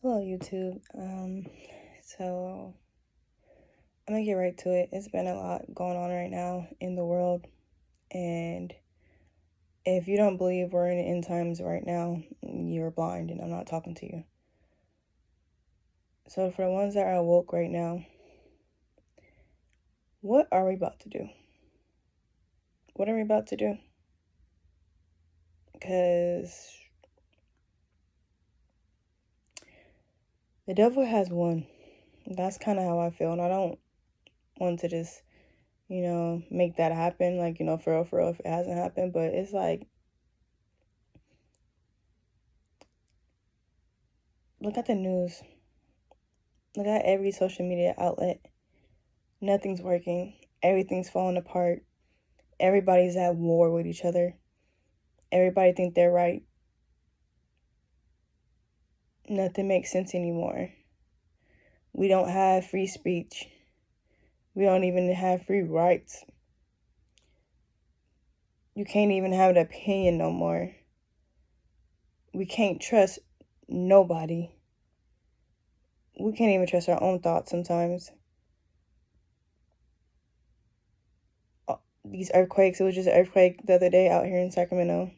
Hello, YouTube. So I'm gonna get right to it. It's been a lot going on right now in the world, and if you don't believe we're in the end times right now, you're blind, and I'm not talking to you. So for the ones that are awoke right now, what are we about to do? What are we about to do? Because the devil has won. That's kind of how I feel, and I don't want to just, make that happen. Like, for real, if it hasn't happened, but it's like, look at the news. Look at every social media outlet. Nothing's working. Everything's falling apart. Everybody's at war with each other. Everybody think they're right. Nothing makes sense anymore. We don't have free speech. We don't even have free rights. You can't even have an opinion no more. We can't trust nobody. We can't even trust our own thoughts sometimes. These earthquakes, it was just an earthquake the other day out here in Sacramento.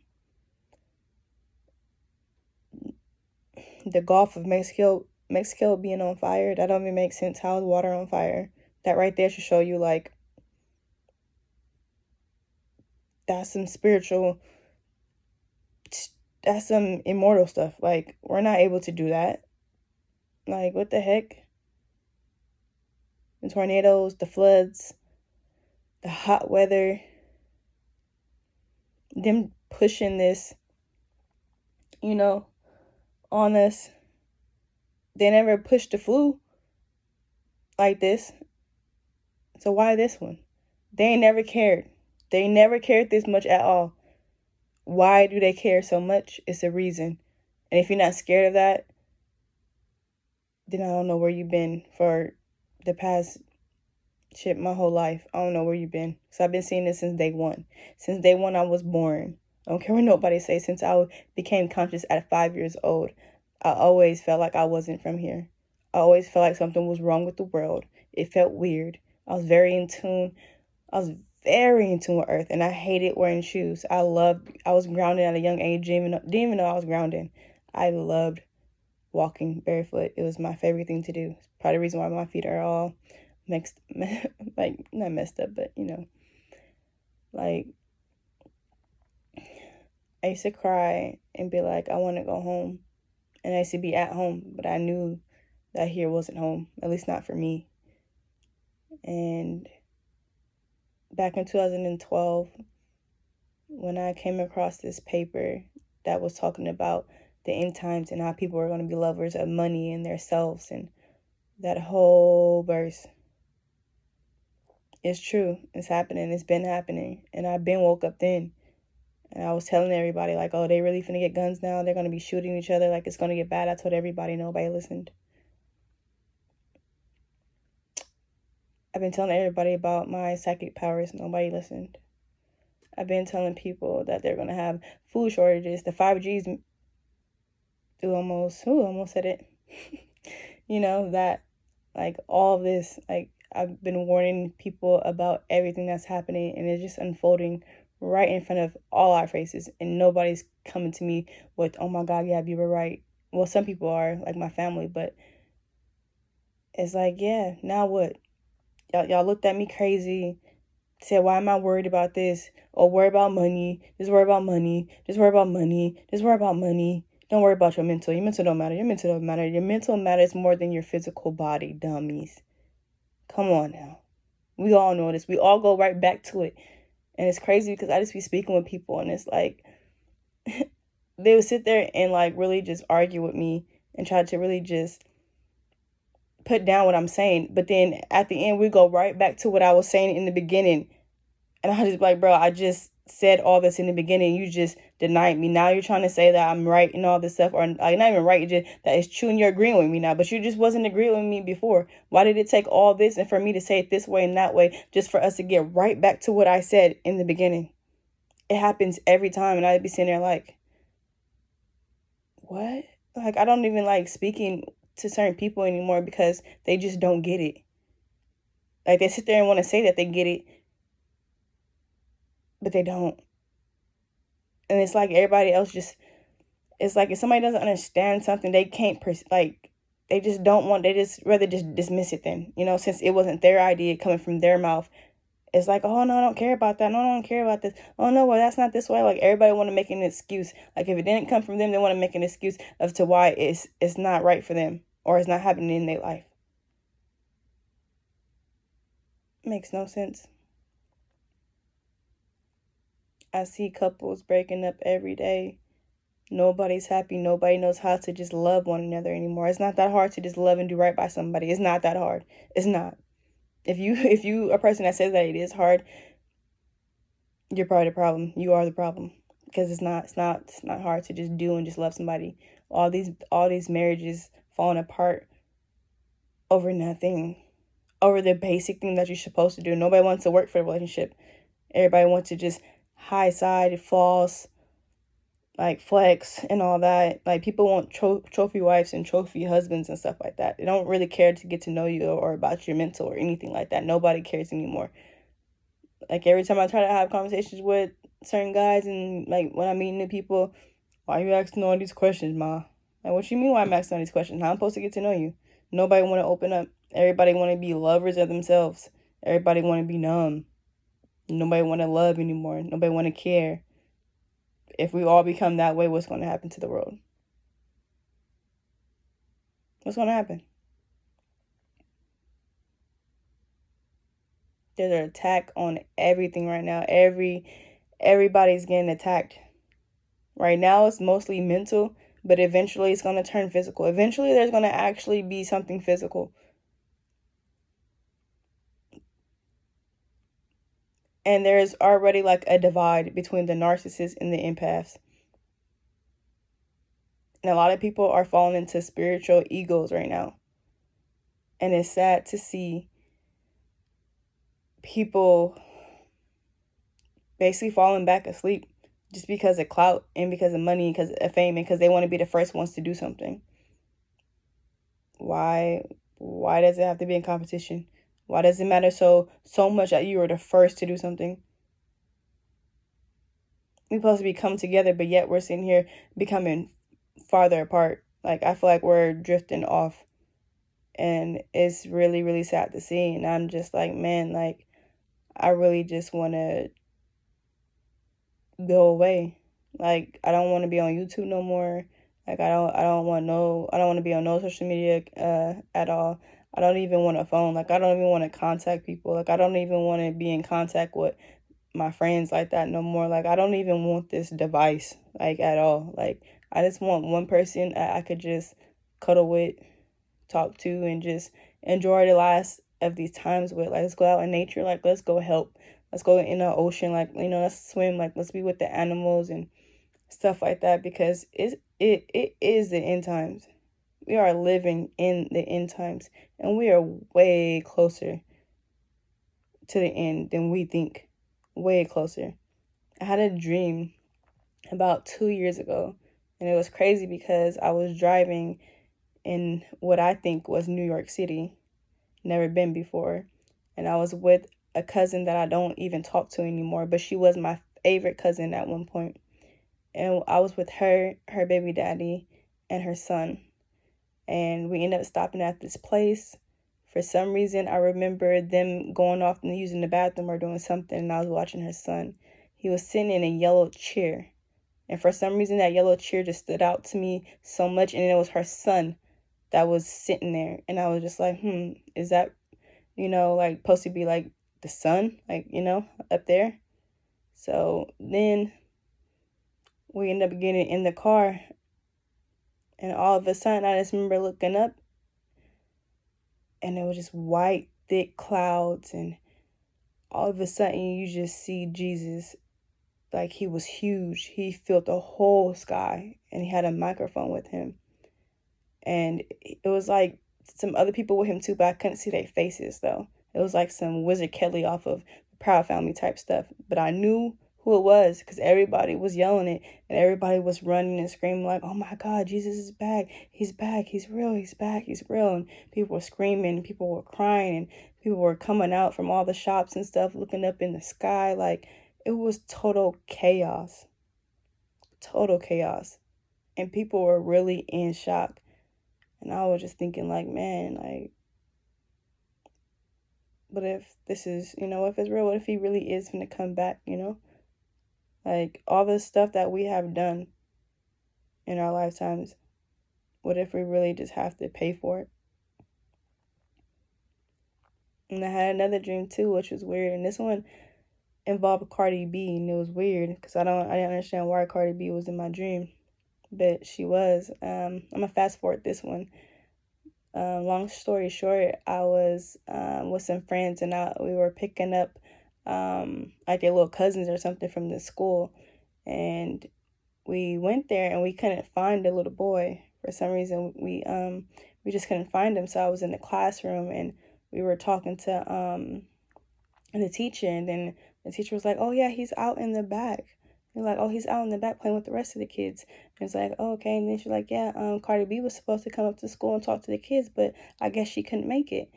The Gulf of Mexico being on fire, that don't even make sense. How is water on fire? That right there should show you, like, that's some that's some immortal stuff. Like, we're not able to do that. Like, what the heck? The tornadoes, the floods, the hot weather, them pushing this, on us. They never pushed the flu like this. So why this one? They ain't never cared. They never cared this much at all. Why do they care so much? It's a reason. And if you're not scared of that, then I don't know where you've been for the past my whole life. I don't know where you've been. So I've been seeing this since day one. Since day one I was born. I don't care what nobody says. Since I became conscious at 5 years old, I always felt like I wasn't from here. I always felt like something was wrong with the world. It felt weird. I was very in tune with Earth, and I hated wearing shoes. I was grounded at a young age. Didn't even know I was grounded. I loved walking barefoot. It was my favorite thing to do. It's probably the reason why my feet are all mixed, like, not messed up, but, like, I used to cry and be like, I want to go home. And I used to be at home, but I knew that here wasn't home, at least not for me. And back in 2012, when I came across this paper that was talking about the end times and how people are going to be lovers of money and themselves, and that whole verse, it's true. It's happening. It's been happening. And I've been woke up then. And I was telling everybody, like, oh, they really finna get guns now. They're going to be shooting each other. Like, it's going to get bad. I told everybody. Nobody listened. I've been telling everybody about my psychic powers. Nobody listened. I've been telling people that they're going to have food shortages. The 5Gs almost said it. That, like, all of this, like, I've been warning people about everything that's happening, and it's just unfolding right in front of all our faces, and nobody's coming to me with, oh my God, yeah, you were right. Well, some people are, like my family, but it's like, yeah, now what? Y'all looked at me crazy, said, why am I worried about this? Or worry about money. Just worry about money. Just worry about money. Just worry about money. Don't worry about your mental. Your mental don't matter. Your mental don't matter. Your mental matters more than your physical body, dummies. Come on now. We all know this. We all go right back to it. And it's crazy because I just be speaking with people, and it's like, they would sit there and, like, really just argue with me and try to really just put down what I'm saying. But then at the end, we go right back to what I was saying in the beginning. And I just be like, bro, I just said all this in the beginning. You just denied me. Now you're trying to say that I'm right and all this stuff, or like, not even right, just that it's true and you're agreeing with me now. But you just wasn't agreeing with me before. Why did it take all this and for me to say it this way and that way just for us to get right back to what I said in the beginning? It happens every time, and I'd be sitting there like, what? Like, I don't even like speaking to certain people anymore because they just don't get it. Like, they sit there and want to say that they get it, but they don't. And it's like everybody else just, it's like if somebody doesn't understand something, they can't, like, they just don't want, they just rather just dismiss it then, you know, since it wasn't their idea coming from their mouth. It's like, oh, no, I don't care about that. No, I don't care about this. Oh, no, well, that's not this way. Like, everybody want to make an excuse. Like, if it didn't come from them, they want to make an excuse as to why it's not right for them or it's not happening in their life. Makes no sense. I see couples breaking up every day. Nobody's happy. Nobody knows how to just love one another anymore. It's not that hard to just love and do right by somebody. It's not that hard. It's not. If you a person that says that it is hard, you're probably the problem. You are the problem. Because it's not hard to just do and just love somebody. All these marriages falling apart over nothing. Over the basic thing that you're supposed to do. Nobody wants to work for a relationship. Everybody wants to just high side, floss, like flex and all that. Like, people want trophy wives and trophy husbands and stuff like that. They don't really care to get to know you or about your mental or anything like that. Nobody cares anymore. Like, every time I try to have conversations with certain guys and like when I meet new people, why are you asking all these questions, ma? Like, what you mean why I'm asking all these questions? How I'm supposed to get to know you? Nobody want to open up. Everybody want to be lovers of themselves. Everybody want to be numb. Nobody want to love anymore. Nobody want to care. If we all become that way, what's going to happen to the world? What's going to happen? There's an attack on everything right now. Everybody's getting attacked. Right now it's mostly mental, but eventually it's going to turn physical. Eventually there's going to actually be something physical. And there's already like a divide between the narcissists and the empaths. And a lot of people are falling into spiritual egos right now. And it's sad to see people basically falling back asleep just because of clout and because of money, because of fame, and because they want to be the first ones to do something. Why does it have to be in competition? Why does it matter so much that you are the first to do something? We're supposed to be come together, but yet we're sitting here becoming farther apart. Like, I feel like we're drifting off. And it's really, really sad to see. And I'm just like, man, like, I really just want to go away. Like, I don't want to be on YouTube no more. Like, I don't want to be on no social media at all. I don't even want a phone. Like, I don't even want to contact people. Like, I don't even want to be in contact with my friends like that no more. Like, I don't even want this device, like, at all. Like, I just want one person I could just cuddle with, talk to, and just enjoy the last of these times with. Like, let's go out in nature. Like, let's go help. Let's go in the ocean. Like, you know, let's swim. Like, let's be with the animals and stuff like that, because it is the end times. We are living in the end times, and we are way closer to the end than we think. Way closer. I had a dream about 2 years ago, and it was crazy because I was driving in what I think was New York City. Never been before. And I was with a cousin that I don't even talk to anymore, but she was my favorite cousin at one point. And I was with her baby daddy, and her son. And we ended up stopping at this place. For some reason, I remember them going off and using the bathroom or doing something, and I was watching her son. He was sitting in a yellow chair. And for some reason, that yellow chair just stood out to me so much, and it was her son that was sitting there. And I was just like, is that, like, supposed to be, like, the sun, like, up there? So then we ended up getting in the car, and all of a sudden, I just remember looking up, and it was just white, thick clouds, and all of a sudden, you just see Jesus. Like, he was huge. He filled the whole sky, and he had a microphone with him. And it was like some other people with him too, but I couldn't see their faces though. It was like some Wizard Kelly off of Proud Family type stuff. But I knew who it was, because everybody was yelling it, and everybody was running and screaming like, oh my God, Jesus is back, he's real, he's back, he's real. And people were screaming, people were crying, and people were coming out from all the shops and stuff, looking up in the sky. Like, it was total chaos. And people were really in shock. And I was just thinking like, man, like, but if this is, if it's real, what if he really is going to come back, Like, all the stuff that we have done in our lifetimes, what if we really just have to pay for it? And I had another dream too, which was weird. And this one involved Cardi B, and it was weird because I didn't understand why Cardi B was in my dream, but she was. I'm gonna fast forward this one. Long story short, I was with some friends, and we were picking up like their little cousins or something from the school, and we went there and we couldn't find the little boy for some reason. We just couldn't find him. So I was in the classroom and we were talking to the teacher, and then the teacher was like, "Oh yeah, he's out in the back." We're like, "Oh, he's out in the back playing with the rest of the kids." And it's like, "Oh, okay." And then she's like, "Yeah, Cardi B was supposed to come up to school and talk to the kids, but I guess she couldn't make it."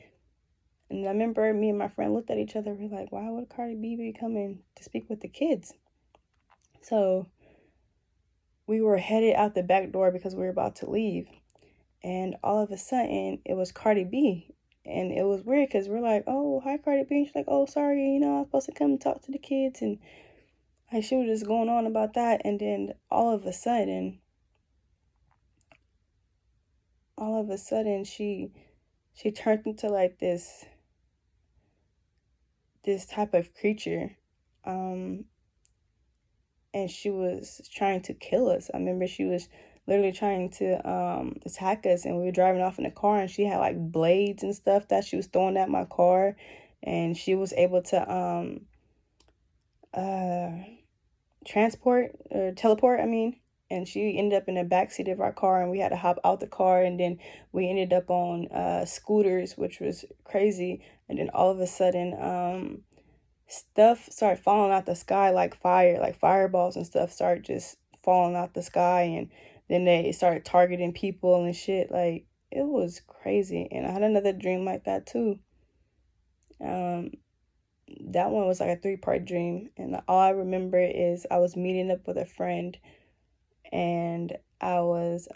And I remember me and my friend looked at each other. We're like, "Why would Cardi B be coming to speak with the kids?" So we were headed out the back door because we were about to leave. And all of a sudden, it was Cardi B. And it was weird because we're like, "Oh, hi, Cardi B." And she's like, "Oh, sorry, I was supposed to come and talk to the kids." And like, she was just going on about that. And then all of a sudden, she turned into like this type of creature. And she was trying to kill us. I remember she was literally trying to attack us, and we were driving off in the car, and she had like blades and stuff that she was throwing at my car, and she was able to teleport, and she ended up in the back seat of our car, and we had to hop out the car, and then we ended up on scooters, which was crazy. And then all of a sudden stuff started falling out the sky like fire, like fireballs and stuff started just falling out the sky, and then they started targeting people and shit. Like, it was crazy. And I had another dream like that too. That one was like a 3-part dream, and all I remember is I was meeting up with a friend, and I was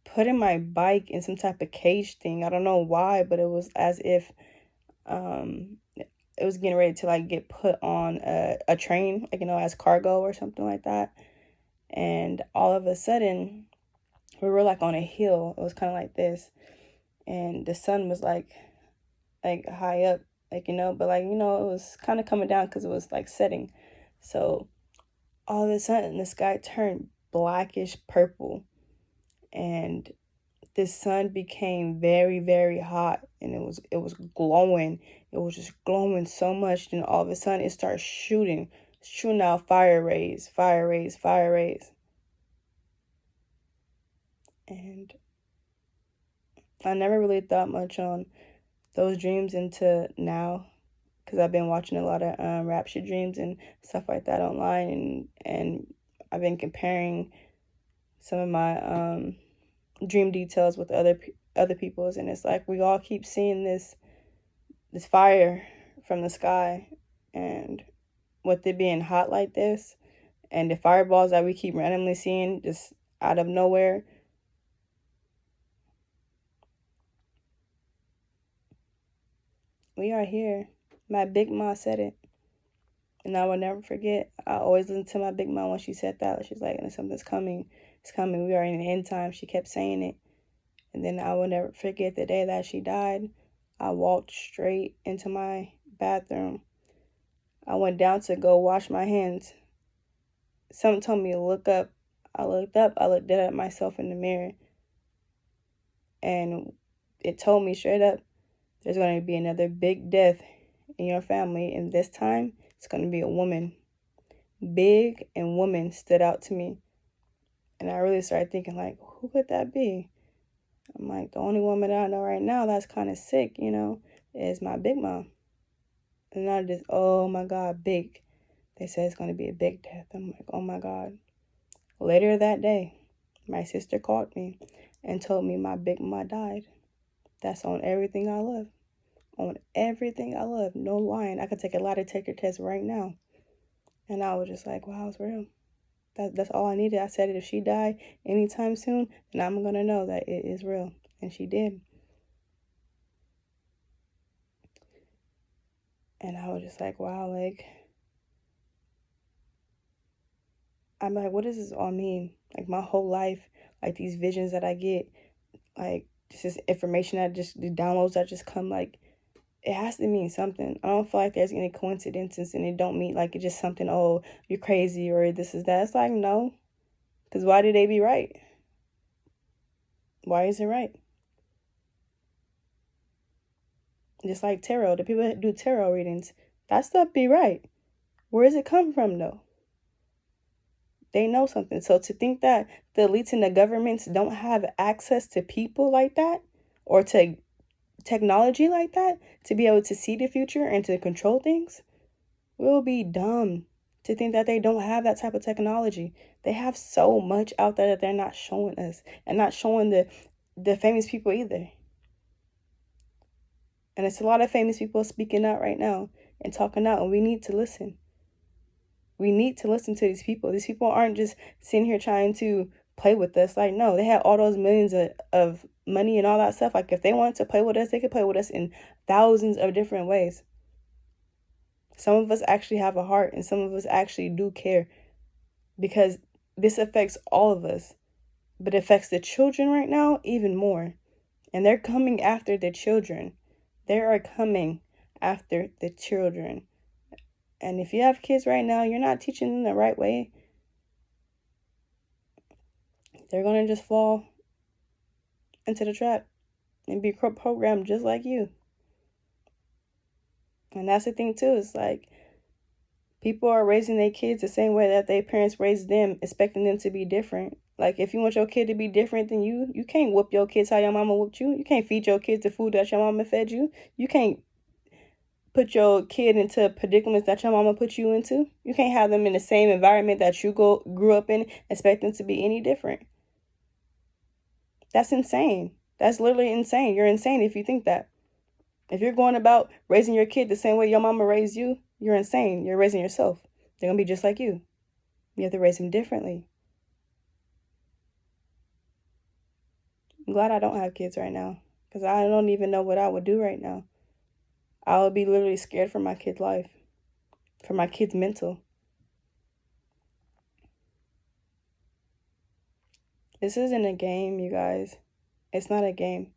putting my bike in some type of cage thing. I don't know why, but it was as if it was getting ready to like get put on a train, like, as cargo or something like that. And all of a sudden, we were like on a hill. It was kind of like this, and the sun was like high up, but like, it was kind of coming down because it was like setting. So all of a sudden, the sky turned blackish purple, and the sun became very, very hot, and it was glowing. It was just glowing so much. Then all of a sudden, it started shooting out fire rays. And I never really thought much on those dreams into now, because I've been watching a lot of rapture dreams and stuff like that online, and I've been comparing some of my dream details with other people's, and it's like we all keep seeing this fire from the sky, and with it being hot like this, and the fireballs that we keep randomly seeing just out of nowhere. We are here. My big ma said it, and I will never forget. I always listen to my big mom when she said that. She's like, something's coming. It's coming. We are in the end time. She kept saying it. And then I will never forget the day that she died. I walked straight into my bathroom. I went down to go wash my hands. Something told me to look up. I looked up. I looked dead at myself in the mirror. And it told me straight up, there's going to be another big death in your family. And this time, it's going to be a woman. Big and woman stood out to me. And I really started thinking, like, who could that be? I'm like, the only woman that I know right now that's kind of sick, is my big mom. And I just, oh my God, big. They said it's going to be a big death. I'm like, oh my God. Later that day, my sister called me and told me my big mama died. That's on everything I love. On everything I love. No lying. I could take a lie detector test right now. And I was just like, wow, it's real. That's all I needed. I said it, if she died anytime soon, then I'm going to know that it is real. And she did. And I was just like, wow, like, I'm like, what does this all mean? Like, my whole life, like, these visions that I get, like, this information that just, the downloads that just come, like, it has to mean something. I don't feel like there's any coincidences, and it don't mean, like, it's just something, oh, you're crazy, or this is that. It's like, no. Because why did they be right? Why is it right? Just like tarot, the people that do tarot readings, that stuff be right. Where does it come from, though? They know something. So to think that the elites and the governments don't have access to people like that, or to technology like that, to be able to see the future and to control things, will be dumb to think that they don't have that type of technology. They have so much out there that they're not showing us, and not showing the famous people either. And it's a lot of famous people speaking out right now and talking out, and we need to listen. We need to listen to these people. These people aren't just sitting here trying to play with us. Like, no, they had all those millions of money and all that stuff. Like, if they wanted to play with us, they could play with us in thousands of different ways. Some of us actually have a heart, and some of us actually do care, because this affects all of us. But it affects the children right now even more. And they're coming after the children. They are coming after the children. And if you have kids right now, you're not teaching them the right way, they're going to just fall into the trap and be programmed just like you. And that's the thing too. It's like, people are raising their kids the same way that their parents raised them, expecting them to be different. Like, if you want your kid to be different than you can't whoop your kids how your mama whooped you. You can't feed your kids the food that your mama fed you. You can't put your kid into predicaments that your mama put you into. You can't have them in the same environment that you grew up in, expect them to be any different. That's insane. That's literally insane. You're insane if you think that. If you're going about raising your kid the same way your mama raised you, you're insane. You're raising yourself. They're going to be just like you. You have to raise them differently. I'm glad I don't have kids right now, because I don't even know what I would do right now. I would be literally scared for my kid's life, for my kid's mental. This isn't a game, you guys. It's not a game.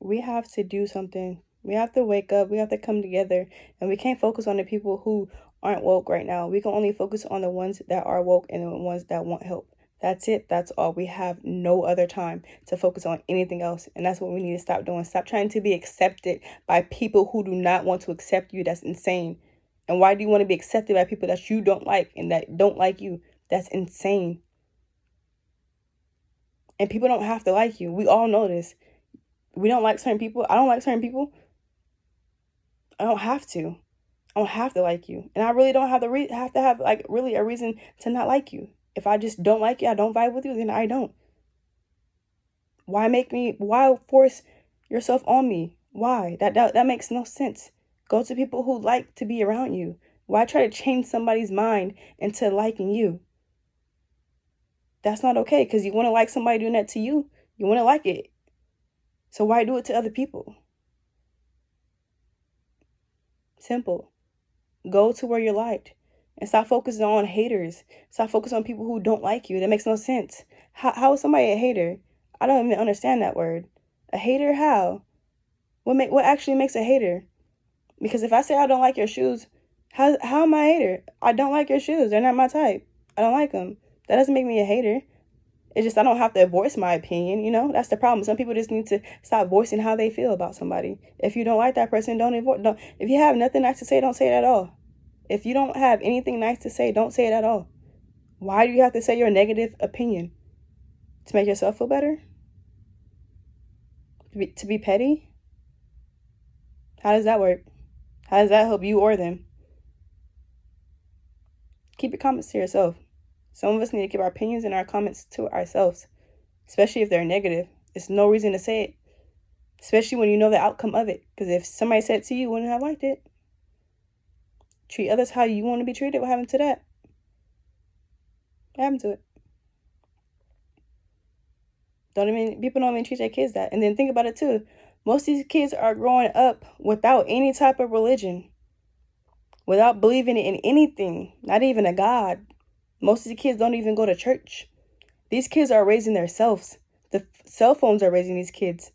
We have to do something. We have to wake up. We have to come together. And we can't focus on the people who aren't woke right now. We can only focus on the ones that are woke and the ones that want help. That's it. That's all. We have no other time to focus on anything else. And that's what we need to stop doing. Stop trying to be accepted by people who do not want to accept you. That's insane. And why do you want to be accepted by people that you don't like and that don't like you? That's insane. And people don't have to like you. We all know this. We don't like certain people. I don't like certain people. I don't have to. I don't have to like you. And I really don't have to have like really a reason to not like you. If I just don't like you, I don't vibe with you, then I don't. Why force yourself on me? Why? That makes no sense. Go to people who like to be around you. Why try to change somebody's mind into liking you? That's not okay, because you want to like somebody doing that to you. You want to like it. So why do it to other people? Simple. Go to where you're liked. And stop focusing on haters. Stop focusing on people who don't like you. That makes no sense. How is somebody a hater? I don't even understand that word. A hater? How? What actually makes a hater? Because if I say I don't like your shoes, how am I a hater? I don't like your shoes. They're not my type. I don't like them. That doesn't make me a hater. It's just I don't have to voice my opinion, you know? That's the problem. Some people just need to stop voicing how they feel about somebody. If you don't like that person, don't. If you have nothing nice to say, don't say it at all. If you don't have anything nice to say, don't say it at all. Why do you have to say your negative opinion? To make yourself feel better? To be petty? How does that work? How does that help you or them? Keep your comments to yourself. Some of us need to keep our opinions and our comments to ourselves, especially if they're negative. There's no reason to say it, especially when you know the outcome of it. Because if somebody said it to you, you wouldn't have liked it. Treat others how you want to be treated. What happened to that? What happened to it? People don't even treat their kids that. And then think about it too. Most of these kids are growing up without any type of religion, without believing in anything, not even a God. Most of the kids don't even go to church. These kids are raising themselves. The cell phones are raising these kids.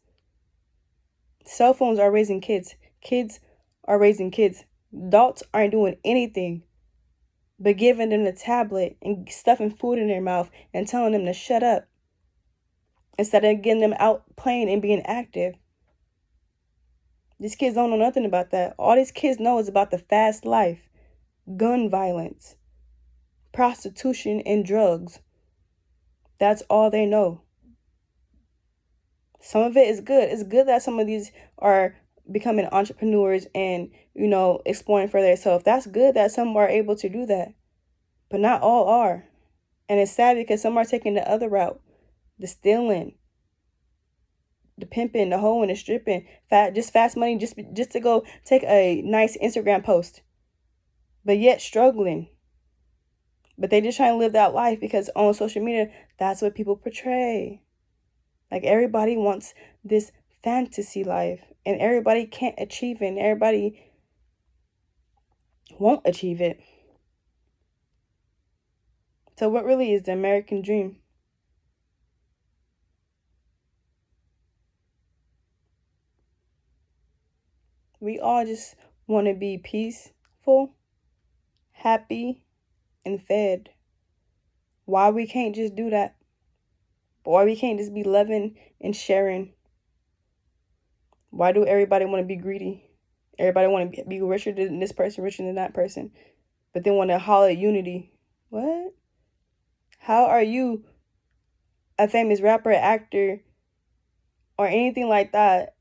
Cell phones are raising kids. Kids are raising kids. Adults aren't doing anything but giving them the tablet and stuffing food in their mouth and telling them to shut up instead of getting them out playing and being active. These kids don't know nothing about that. All these kids know is about the fast life, gun violence, prostitution, and drugs. That's all they know. Some of it is good. It's good that some of these are becoming entrepreneurs and, exploring for themselves. That's good that some are able to do that. But not all are. And it's sad because some are taking the other route. The stealing, the pimping, the hoeing, the stripping, just fast money, just to go take a nice Instagram post. But yet struggling. But they just trying to live that life because on social media, that's what people portray. Like everybody wants this fantasy life and everybody can't achieve it and everybody won't achieve it. So what really is the American dream? We all just want to be peaceful, happy, and fed. Why we can't just do that? Why we can't just be loving and sharing? Why do everybody want to be greedy? Everybody want to be richer than this person, richer than that person, but then want to holler at unity. What? How are you a famous rapper, actor, or anything like that,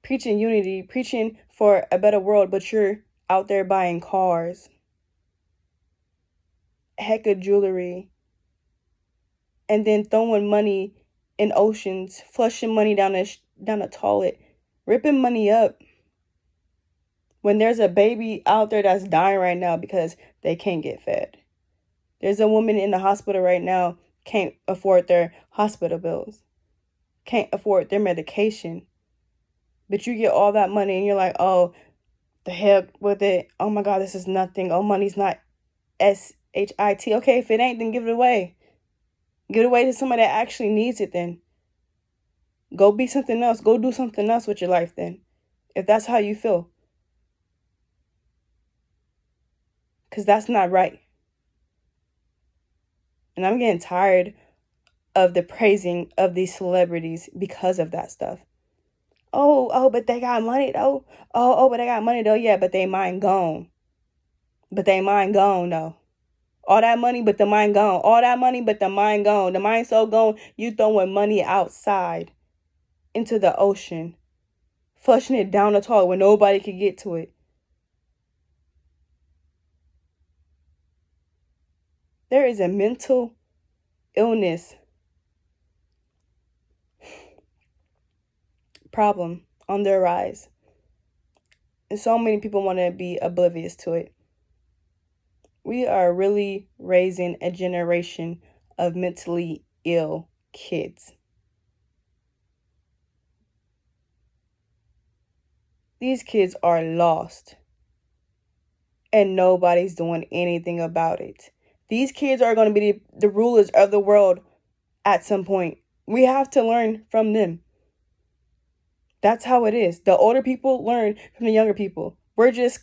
preaching unity, preaching for a better world, but you're out there buying cars, heck of jewelry, and then throwing money in oceans, flushing money down the toilet, ripping money up when there's a baby out there that's dying right now because they can't get fed. There's a woman in the hospital right now, can't afford their hospital bills, can't afford their medication. But you get all that money and you're like, oh, the heck with it. Oh my God, this is nothing. Oh, money's not shit. Okay, if it ain't, then give it away. Give it away to somebody that actually needs it then. Go be something else. Go do something else with your life then. If that's how you feel. Because that's not right. And I'm getting tired of the praising of these celebrities because of that stuff. Oh, but they got money though. But they got money though. Yeah, but they mind gone. But they mind gone though. All that money, but the mind gone. All that money, but the mind gone. The mind so gone, you throwing money outside into the ocean, flushing it down the toilet where nobody could get to it. There is a mental illness problem on the rise. And so many people want to be oblivious to it. We are really raising a generation of mentally ill kids. These kids are lost. And nobody's doing anything about it. These kids are going to be the rulers of the world at some point. We have to learn from them. That's how it is. The older people learn from the younger people. We're just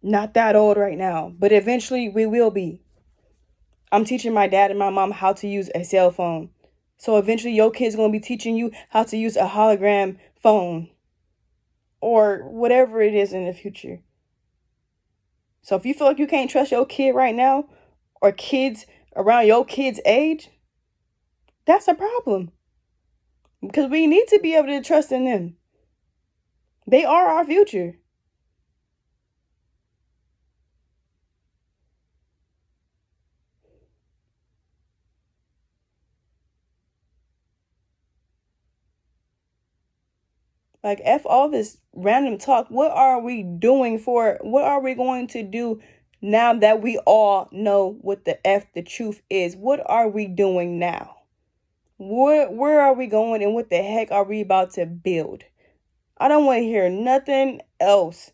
not that old right now, but eventually we will be. I'm teaching my dad and my mom how to use a cell phone. So eventually your kid's going to be teaching you how to use a hologram phone or whatever it is in the future. So if you feel like you can't trust your kid right now or kids around your kid's age, that's a problem. Because we need to be able to trust in them. They are our future. Like, F all this random talk. What are we doing for, what are we going to do now that we all know what the F the truth is? What are we doing now? Where are we going, and what the heck are we about to build? I don't want to hear nothing else.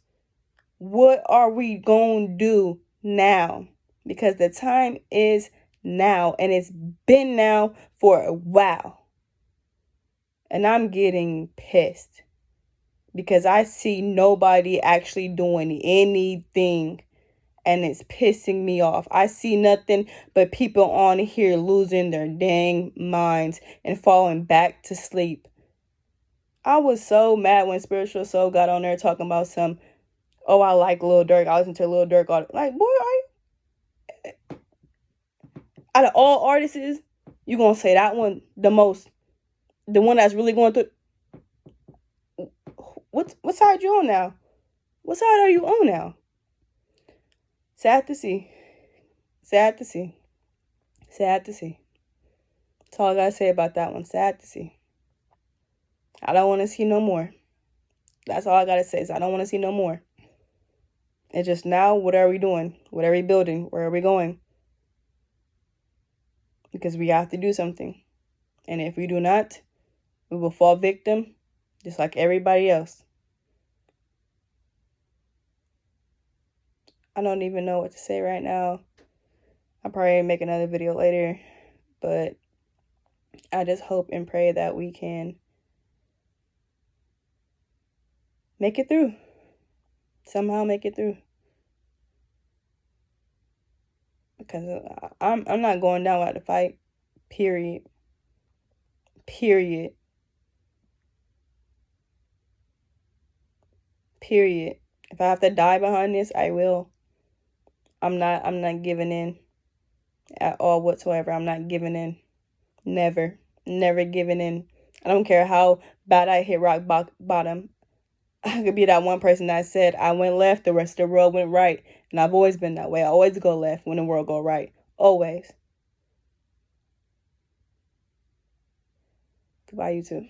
What are we going to do now? Because the time is now, and it's been now for a while. And I'm getting pissed because I see nobody actually doing anything, and it's pissing me off. I see nothing but people on here losing their dang minds and falling back to sleep. I was so mad when Spiritual Soul got on there talking about some, oh, I like Lil Durk. I listen to Lil Durk all, like, boy, out of all artists, you gonna say that one the most, the one that's really going through. What side you on now? What side are you on now? Sad to see. Sad to see. Sad to see. That's all I gotta say about that one. Sad to see. I don't want to see no more. That's all I gotta say is I don't want to see no more. It's just now, what are we doing? What are we building? Where are we going? Because we have to do something. And if we do not, we will fall victim just like everybody else. I don't even know what to say right now. I'll probably make another video later. But I just hope and pray that we can make it through. Somehow make it through. Because I'm not going down without a fight. Period. Period. Period. If I have to die behind this, I will. I'm not giving in at all whatsoever. I'm not giving in. Never giving in. I don't care how bad I hit rock bottom. I could be that one person that said I went left, the rest of the world went right. And I've always been that way. I always go left when the world go right. Always. Goodbye, YouTube.